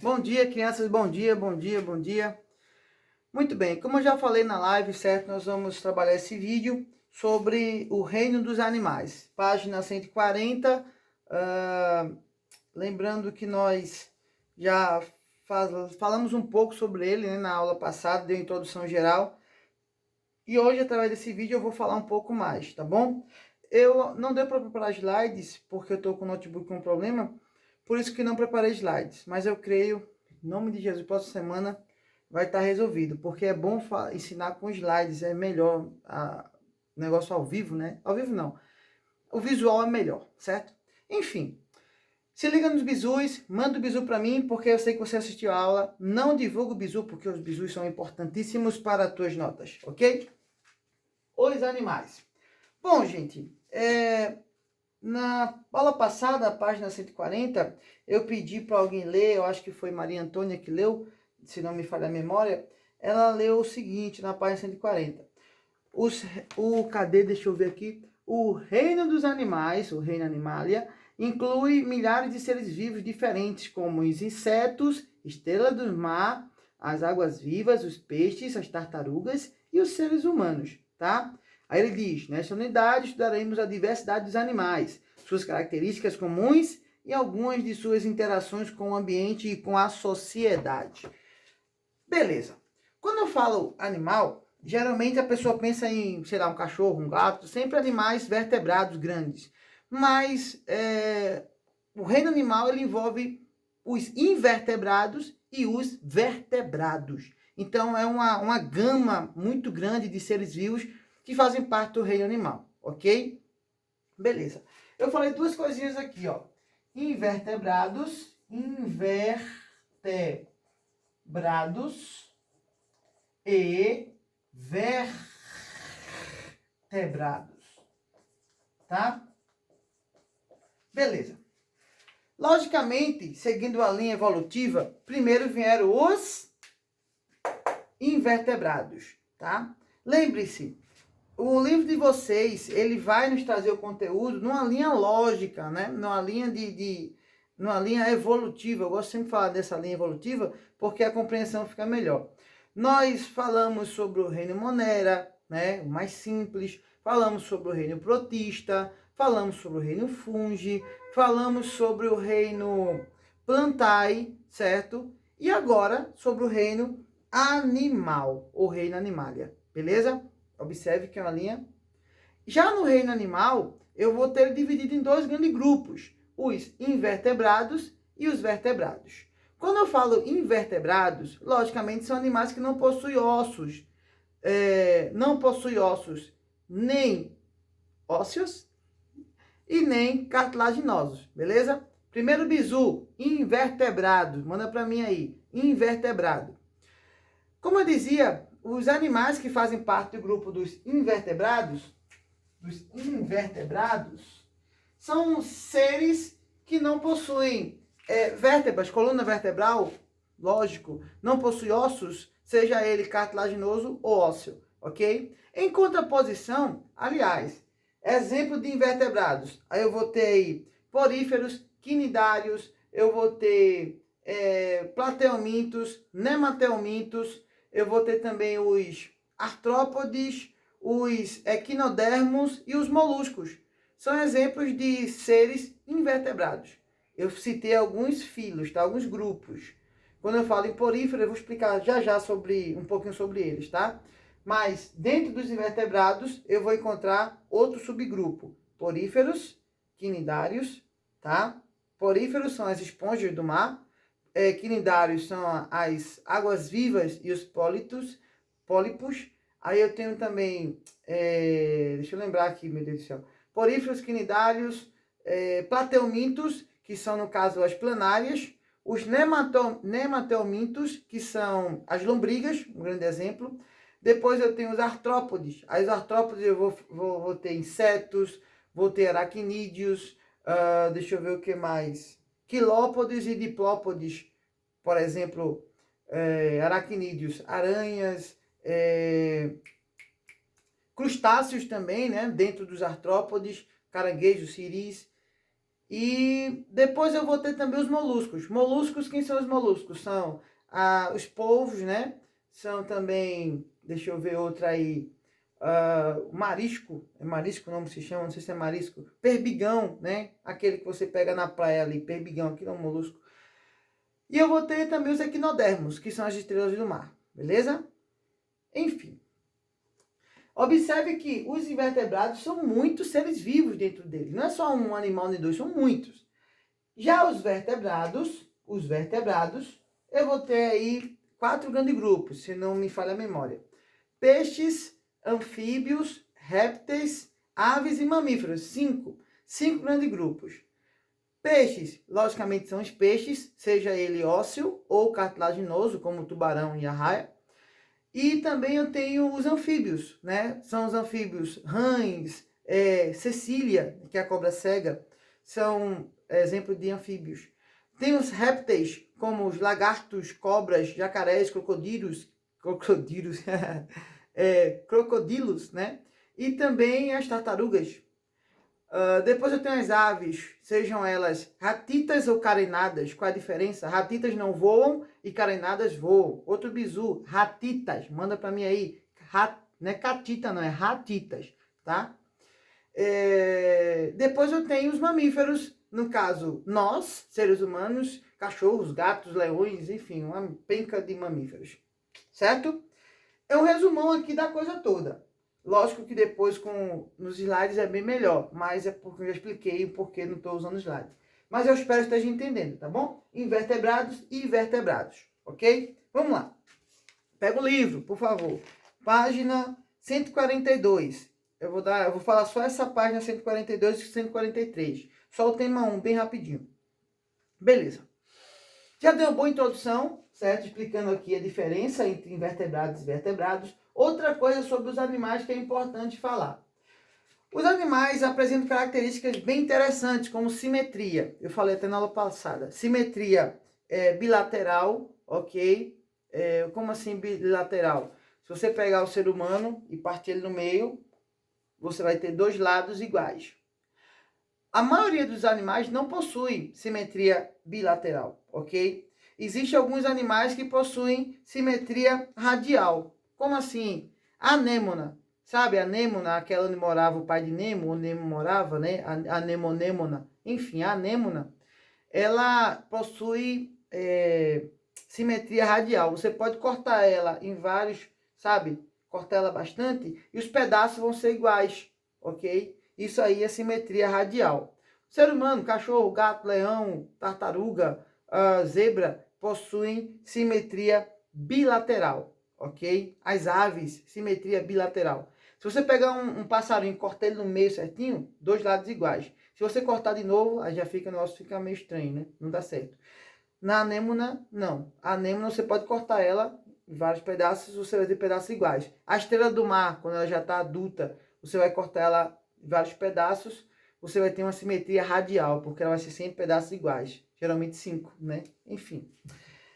Bom dia, crianças, bom dia, bom dia, bom dia. Muito bem, como eu já falei na live, certo? Nós vamos trabalhar esse vídeo sobre o reino dos animais. Página 140. Lembrando que nós já falamos um pouco sobre ele, né, na aula passada, deu introdução geral. E hoje, através desse vídeo, eu vou falar um pouco mais, tá bom? Eu não deu para preparar slides, porque eu estou com o notebook com problema, por isso que não preparei slides. Mas eu creio, em nome de Jesus, próxima semana vai estar resolvido, porque é bom ensinar com slides, é melhor negócio ao vivo, né? Ao vivo não, o visual é melhor, certo? Enfim, se liga nos bizus, manda o bizu para mim, porque eu sei que você assistiu a aula. Não divulga o bizu, porque os bizus são importantíssimos para as tuas notas, ok? Os animais. Bom, gente, na aula passada, a página 140, eu pedi para alguém ler, eu acho que foi Maria Antônia que leu, se não me falha a memória, ela leu o seguinte na página 140. Cadê, deixa eu ver aqui, o reino dos animais, o reino animalia, inclui milhares de seres vivos diferentes, como os insetos, estrelas do mar, as águas vivas, os peixes, as tartarugas e os seres humanos, tá? Aí ele diz, nesta unidade estudaremos a diversidade dos animais, suas características comuns e algumas de suas interações com o ambiente e com a sociedade. Beleza. Quando eu falo animal, geralmente a pessoa pensa em, sei lá, um cachorro, um gato, sempre animais vertebrados grandes. Mas o reino animal ele envolve os invertebrados e os vertebrados. Então é uma gama muito grande de seres vivos que fazem parte do reino animal, ok? Beleza. Eu falei duas coisinhas aqui, ó. Invertebrados e vertebrados, tá? Beleza. Logicamente, seguindo a linha evolutiva, primeiro vieram os invertebrados, tá? Lembre-se, o livro de vocês, ele vai nos trazer o conteúdo numa linha lógica, né? Numa linha numa linha evolutiva. Eu gosto sempre de falar dessa linha evolutiva, porque a compreensão fica melhor. Nós falamos sobre o reino Monera, né? O mais simples. Falamos sobre o reino Protista, falamos sobre o reino Fungi, falamos sobre o reino Plantae, certo? E agora sobre o reino Animal, ou reino Animalia, beleza? Observe que é uma linha. Já no reino animal, eu vou ter dividido em dois grandes grupos, os invertebrados e os vertebrados. Quando eu falo invertebrados, logicamente são animais que não possuem ossos, não possuem ossos nem ósseos e nem cartilaginosos, beleza? Primeiro bizu, invertebrado, manda para mim aí, invertebrado. Como eu dizia, os animais que fazem parte do grupo dos invertebrados, são seres que não possuem vértebras, coluna vertebral, lógico, não possui ossos, seja ele cartilaginoso ou ósseo, ok? Em contraposição, aliás, exemplo de invertebrados, aí eu vou ter aí poríferos, quinidários, eu vou ter plateumintos, nemateumintos, eu vou ter também os artrópodes, os equinodermos e os moluscos. São exemplos de seres invertebrados. Eu citei alguns filos, tá? Alguns grupos. Quando eu falo em porífero, eu vou explicar já um pouquinho sobre eles, tá? Mas dentro dos invertebrados, eu vou encontrar outro subgrupo. Poríferos, quinidários, tá? Poríferos são as esponjas do mar. Quinidários são as águas vivas e os pólipos. Aí eu tenho também, deixa eu lembrar aqui, meu Deus do céu, poríferos, quinidários, plateumintos, que são, no caso, as planárias, os nemateumintos, que são as lombrigas, um grande exemplo. Depois eu tenho os artrópodes. As artrópodes eu vou ter insetos, vou ter aracnídeos, deixa eu ver o que mais. Quilópodes e diplópodes, por exemplo, aracnídeos, aranhas, crustáceos também, né? Dentro dos artrópodes, caranguejos, siris. E depois eu vou ter também os moluscos. Moluscos, quem são os moluscos? São os polvos, né? São também, deixa eu ver outra aí, marisco, é marisco o nome que se chama, não sei se é marisco, perbigão, né? Aquele que você pega na praia ali, perbigão, aquilo é um molusco. E eu vou ter também os equinodermos, que são as estrelas do mar, beleza? Enfim. Observe que os invertebrados são muitos seres vivos dentro deles. Não é só um animal nem dois, são muitos. Já os vertebrados, eu vou ter aí 4 grandes grupos, se não me falha a memória. Peixes, anfíbios, répteis, aves e mamíferos. 5 grandes grupos. Peixes, logicamente, são os peixes, seja ele ósseo ou cartilaginoso, como o tubarão e a raia. E também eu tenho os anfíbios, né? São os anfíbios rãs, cecília, que é a cobra cega, são exemplo de anfíbios. Tem os répteis, como os lagartos, cobras, jacarés, crocodilos, crocodilos, né? E também as tartarugas. Depois eu tenho as aves, sejam elas ratitas ou carenadas. Qual a diferença? Ratitas não voam e carenadas voam. Outro bizu, ratitas. Manda para mim aí. Não é catita, não, é ratitas, tá? Depois eu tenho os mamíferos, no caso, nós, seres humanos, cachorros, gatos, leões, enfim, uma penca de mamíferos, certo? É um resumão aqui da coisa toda. Lógico que depois nos slides é bem melhor, mas é porque eu já expliquei o porquê não estou usando slide. Mas eu espero que esteja entendendo, tá bom? Invertebrados e vertebrados, ok? Vamos lá. Pega o livro, por favor. Página 142. Eu vou falar só essa página 142 e 143. Só o tema 1, bem rapidinho. Beleza. Já deu uma boa introdução, certo? Explicando aqui a diferença entre invertebrados e vertebrados. Outra coisa sobre os animais que é importante falar. Os animais apresentam características bem interessantes, como simetria. Eu falei até na aula passada. Simetria bilateral, ok? Como assim bilateral? Se você pegar o ser humano e partir ele no meio, você vai ter 2 lados iguais. A maioria dos animais não possui simetria bilateral, ok? Existem alguns animais que possuem simetria radial. Como assim? A anêmona. Sabe a anêmona, aquela onde morava o pai de Nemo, onde Nemo morava, né? A anemônema. Enfim, a anêmona, ela possui simetria radial. Você pode cortar ela em vários, sabe? Cortar ela bastante e os pedaços vão ser iguais, ok? Isso aí é simetria radial. Ser humano, cachorro, gato, leão, tartaruga, zebra, possuem simetria bilateral, ok? As aves, simetria bilateral. Se você pegar um passarinho e cortar ele no meio certinho, 2 lados iguais. Se você cortar de novo, aí já fica, o negócio fica meio estranho, né? Não dá certo. Na anêmona, não. A anêmona você pode cortar ela em vários pedaços, você vai ter pedaços iguais. A estrela do mar, quando ela já está adulta, você vai cortar ela em vários pedaços, você vai ter uma simetria radial, porque ela vai ser sempre pedaços iguais. Geralmente 5, né? Enfim.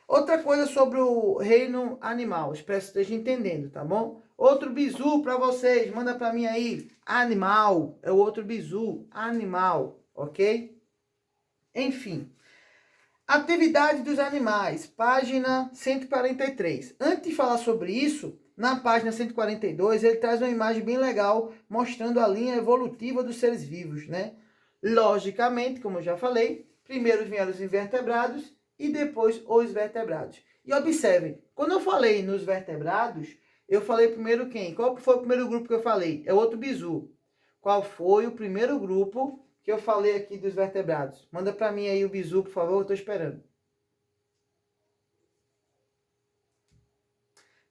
Outra coisa sobre o reino animal, espero que você esteja entendendo, tá bom? Outro bizu para vocês, manda para mim aí. Animal, é o outro bizu, animal, ok? Enfim. Atividade dos animais, página 143. Antes de falar sobre isso, na página 142, ele traz uma imagem bem legal, mostrando a linha evolutiva dos seres vivos, né? Logicamente, como eu já falei, primeiro vieram os invertebrados e depois os vertebrados. E observem, quando eu falei nos vertebrados, eu falei primeiro quem? Qual foi o primeiro grupo que eu falei? É outro bizu. Qual foi o primeiro grupo que eu falei aqui dos vertebrados? Manda para mim aí o bizu, por favor, eu estou esperando.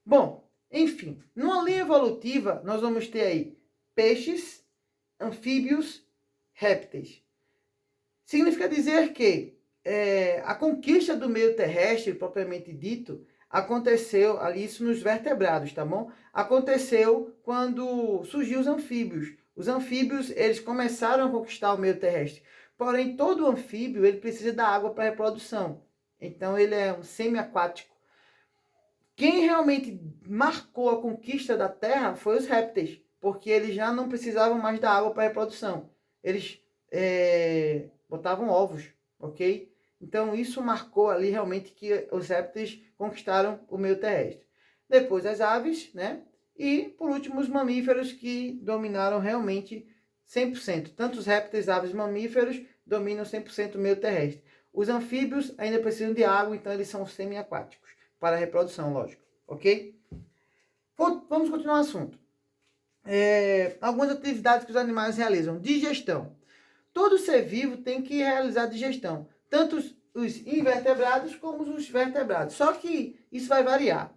Bom, enfim, numa linha evolutiva, nós vamos ter aí peixes, anfíbios, répteis. Significa dizer que a conquista do meio terrestre, propriamente dito, aconteceu ali, isso nos vertebrados, tá bom? Aconteceu quando surgiu os anfíbios. Os anfíbios, eles começaram a conquistar o meio terrestre. Porém, todo anfíbio, ele precisa da água para reprodução. Então, ele é um semi-aquático. Quem realmente marcou a conquista da Terra foi os répteis, porque eles já não precisavam mais da água para reprodução. Eles botavam ovos, ok? Então isso marcou ali realmente que os répteis conquistaram o meio terrestre. Depois as aves, né? E por último os mamíferos que dominaram realmente 100%. Tanto os répteis, aves e mamíferos dominam 100% o meio terrestre. Os anfíbios ainda precisam de água, então eles são semi-aquáticos, para a reprodução, lógico, ok? Vamos continuar o assunto. Algumas atividades que os animais realizam. Digestão. Todo ser vivo tem que realizar digestão, tanto os invertebrados como os vertebrados. Só que isso vai variar.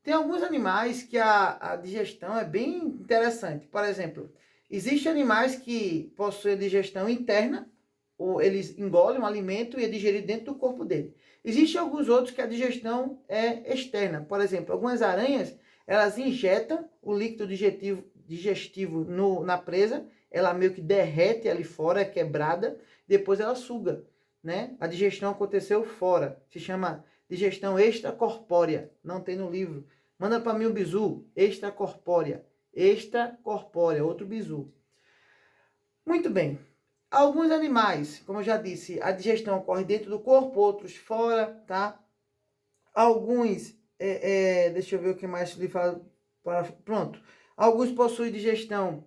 Tem alguns animais que a digestão é bem interessante. Por exemplo, existem animais que possuem digestão interna, ou eles engolem um alimento e é digerido dentro do corpo dele. Existem alguns outros que a digestão é externa. Por exemplo, algumas aranhas, elas injetam o líquido digestivo na presa, ela meio que derrete ali fora, é quebrada, depois ela suga, né? A digestão aconteceu fora, se chama digestão extracorpórea, não tem no livro. Manda para mim o bizu, extracorpórea, outro bizu. Muito bem. Alguns animais, como eu já disse, a digestão ocorre dentro do corpo, outros fora, tá? Alguns, deixa eu ver o que mais lhe falo. Pronto. Alguns possuem digestão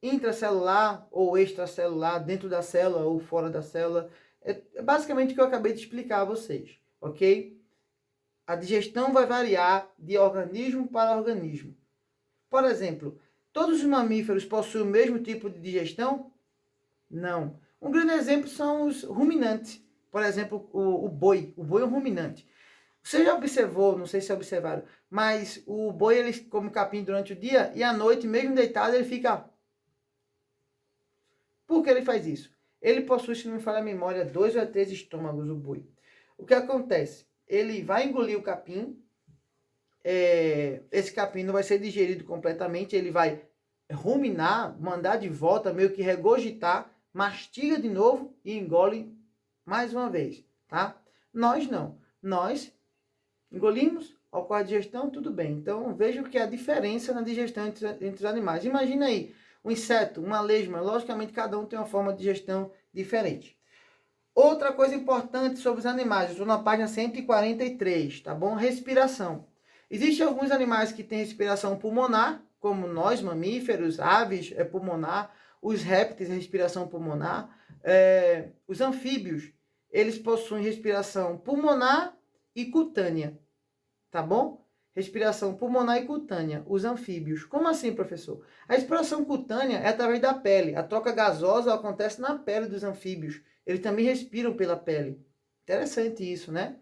intracelular ou extracelular, dentro da célula ou fora da célula. É basicamente o que eu acabei de explicar a vocês, ok? A digestão vai variar de organismo para organismo. Por exemplo, todos os mamíferos possuem o mesmo tipo de digestão? Não. Um grande exemplo são os ruminantes. Por exemplo, o boi. O boi é um ruminante. Você já observou, não sei se observaram, mas o boi ele come capim durante o dia e à noite, mesmo deitado, ele fica... Por que ele faz isso? Ele possui, se não me falha a memória, 2 ou 3 estômagos, o boi. O que acontece? Ele vai engolir o capim, esse capim não vai ser digerido completamente, ele vai ruminar, mandar de volta, meio que regurgitar, mastiga de novo e engole mais uma vez, tá? Nós não. Nós engolimos, ocorre a digestão, tudo bem. Então, vejam que a diferença na digestão entre os animais. Imagina aí, um inseto, uma lesma, logicamente cada um tem uma forma de digestão diferente. Outra coisa importante sobre os animais, eu estou na página 143, tá bom? Respiração. Existem alguns animais que têm respiração pulmonar, como nós, mamíferos, aves, pulmonar, os répteis, respiração pulmonar, os anfíbios, eles possuem respiração pulmonar e cutânea, tá bom? Respiração pulmonar e cutânea, os anfíbios. Como assim, professor? A respiração cutânea é através da pele. A troca gasosa acontece na pele dos anfíbios. Eles também respiram pela pele. Interessante isso, né?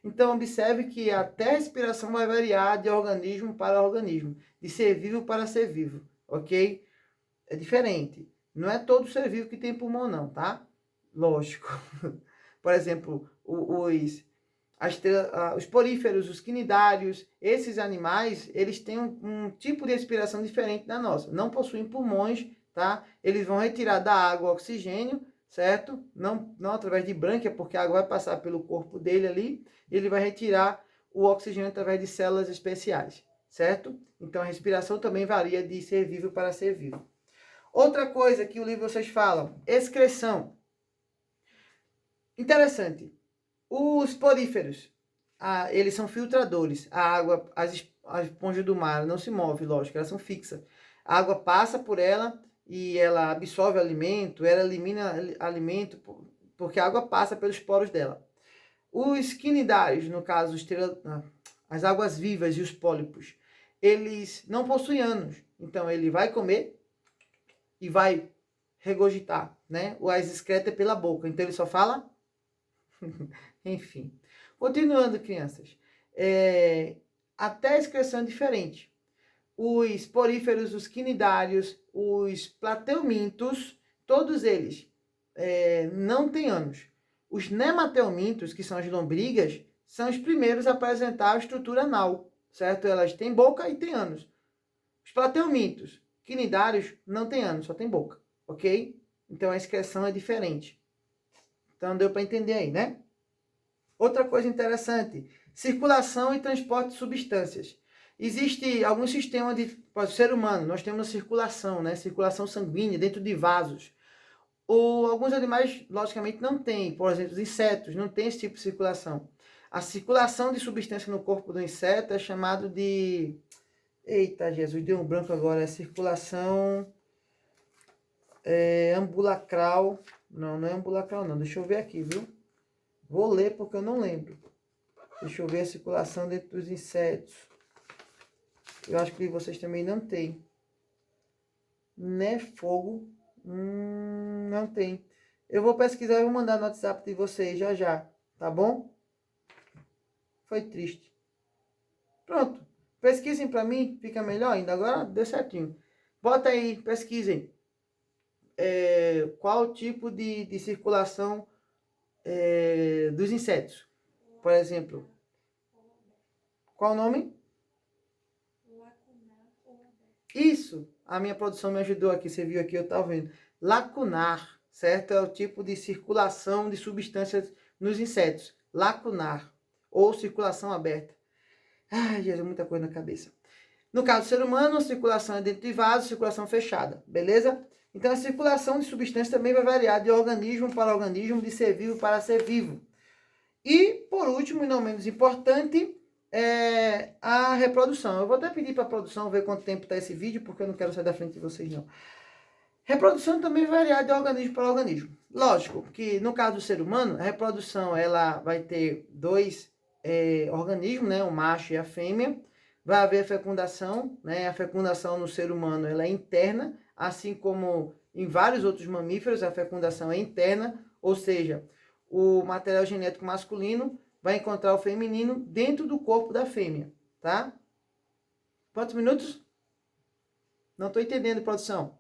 Então, observe que até a respiração vai variar de organismo para organismo, de ser vivo para ser vivo, ok? É diferente. Não é todo ser vivo que tem pulmão, não, tá? Lógico. Por exemplo, os poríferos, os quinidários, esses animais, eles têm um tipo de respiração diferente da nossa. Não possuem pulmões, tá? Eles vão retirar da água o oxigênio, certo? Não através de brânquia, porque a água vai passar pelo corpo dele ali, e ele vai retirar o oxigênio através de células especiais, certo? Então a respiração também varia de ser vivo para ser vivo. Outra coisa que o livro vocês falam, excreção. Interessante. Os poríferos, eles são filtradores. A água, as esponjas do mar não se movem, lógico, elas são fixas. A água passa por ela e ela absorve alimento, ela elimina alimento, porque a água passa pelos poros dela. Os quinidários, no caso, as águas vivas e os pólipos, eles não possuem ânus. Então, ele vai comer e vai regurgitar, né? O as excreta pela boca. Então, ele só fala... Enfim. Continuando, crianças. Até a excreção é diferente. Os poríferos, os quinidários, os plateumintos, todos eles não têm ânus. Os nemateumintos, que são as lombrigas, são os primeiros a apresentar a estrutura anal, certo? Elas têm boca e têm ânus. Os plateumintos, quinidários, não têm ânus, só tem boca, ok? Então a excreção é diferente. Então deu para entender aí, né? Outra coisa interessante, circulação e transporte de substâncias. Existe algum sistema para o ser humano, nós temos a circulação, né? Circulação sanguínea dentro de vasos. Alguns animais, logicamente, não têm. Por exemplo, os insetos não têm esse tipo de circulação. A circulação de substância no corpo do inseto é chamado de... Eita, Jesus, deu um branco agora. É circulação ambulacral. Não, não é ambulacral, não. Deixa eu ver aqui, viu? Vou ler porque eu não lembro. Deixa eu ver a circulação dentro dos insetos. Eu acho que vocês também não têm. Né, fogo? Não tem. Eu vou pesquisar e vou mandar no WhatsApp de vocês já já, tá bom? Foi triste. Pronto. Pesquisem pra mim, fica melhor ainda. Agora deu certinho. Bota aí, pesquisem. Qual tipo de circulação dos insetos? Por exemplo. Qual o nome? Isso. A minha produção me ajudou aqui. Você viu aqui, eu tava vendo. Lacunar, certo? É o tipo de circulação de substâncias nos insetos. Lacunar. Ou circulação aberta. Ai, Jesus, muita coisa na cabeça. No caso do ser humano, a circulação é dentro de vaso, circulação fechada, beleza? Então, a circulação de substâncias também vai variar de organismo para organismo, de ser vivo para ser vivo. E, por último, e não menos importante, é a reprodução. Eu vou até pedir para a produção ver quanto tempo está esse vídeo, porque eu não quero sair da frente de vocês, não. Reprodução também vai variar de organismo para organismo. Lógico que, no caso do ser humano, a reprodução ela vai ter dois organismos, né? O macho e a fêmea. Vai haver fecundação, né? A fecundação no ser humano ela é interna, assim como em vários outros mamíferos a fecundação é interna, ou seja, o material genético masculino vai encontrar o feminino dentro do corpo da fêmea, tá? Quantos minutos? Não estou entendendo, produção.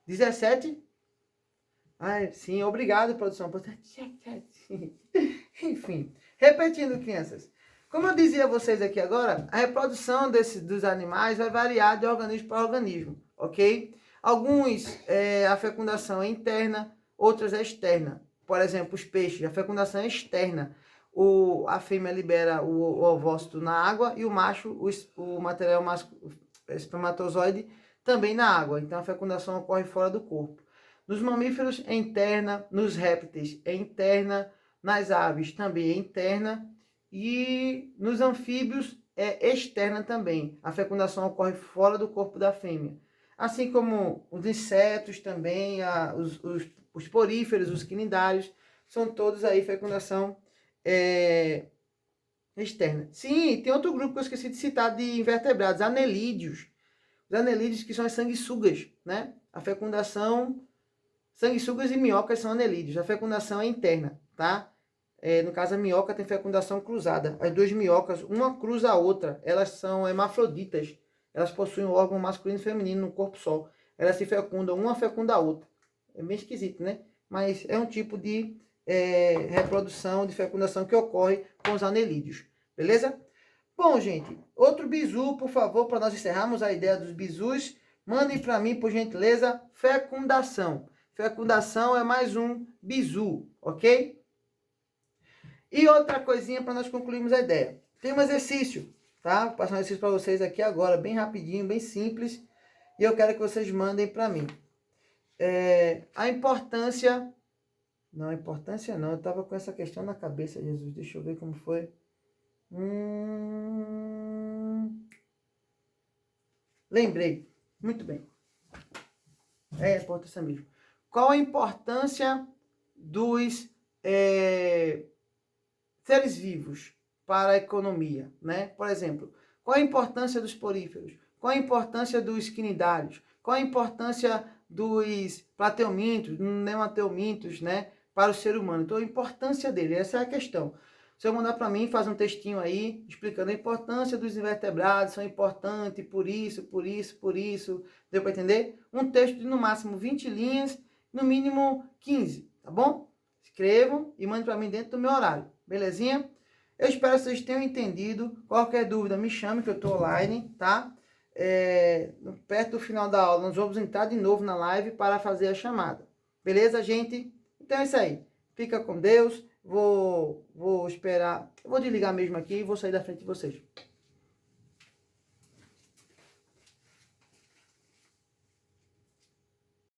17? Ah, sim, obrigado, produção. Enfim, repetindo, crianças. Como eu dizia a vocês aqui agora, a reprodução dos animais vai variar de organismo para organismo, ok? Alguns, a fecundação é interna, outras é externa. Por exemplo, os peixes, a fecundação é externa. A fêmea libera o ovócito na água e o macho, o material espermatozoide, também na água. Então, a fecundação ocorre fora do corpo. Nos mamíferos é interna, nos répteis é interna, nas aves também é interna e nos anfíbios é externa também. A fecundação ocorre fora do corpo da fêmea. Assim como os insetos também, os poríferos, os quinidários, são todos aí fecundação externa. Sim, tem outro grupo que eu esqueci de citar de invertebrados, anelídeos. Os anelídeos que são as sanguessugas, né? A fecundação, sanguessugas e minhocas são anelídeos. A fecundação é interna, tá? No caso, a minhoca tem fecundação cruzada. As duas minhocas, uma cruza a outra. Elas são hermafroditas. Elas possuem um órgão masculino e feminino no corpo só. Elas se fecundam, uma fecunda a outra. É meio esquisito, né? Mas é um tipo de reprodução, de fecundação que ocorre com os anelídeos. Beleza? Bom, gente, outro bizu, por favor, para nós encerrarmos a ideia dos bizus. Mandem para mim, por gentileza, fecundação. Fecundação é mais um bizu, ok? E outra coisinha para nós concluirmos a ideia. Tem um exercício, tá? Vou passar um exercício para vocês aqui agora, bem rapidinho, bem simples. E eu quero que vocês mandem para mim. A importância... Não, a importância não. Eu estava com essa questão na cabeça, Jesus. Deixa eu ver como foi. Lembrei. Muito bem. É a importância mesmo. Qual a importância dos seres vivos para a economia, né? Por exemplo, qual a importância dos poríferos? Qual a importância dos quinidários? Qual a importância dos plateumintos, nemateumintos, né? Para o ser humano. Então, a importância dele, essa é a questão. Se eu mandar para mim, faz um textinho aí, explicando a importância dos invertebrados, são importantes por isso, por isso, por isso. Deu para entender? Um texto de no máximo 20 linhas, no mínimo 15, tá bom? Escrevam e mandem para mim dentro do meu horário, belezinha? Eu espero que vocês tenham entendido. Qualquer dúvida, me chame que eu estou online, tá? Perto do final da aula, nós vamos entrar de novo na live para fazer a chamada. Beleza, gente? Então é isso aí. Fica com Deus. Vou esperar. Eu vou desligar mesmo aqui e vou sair da frente de vocês.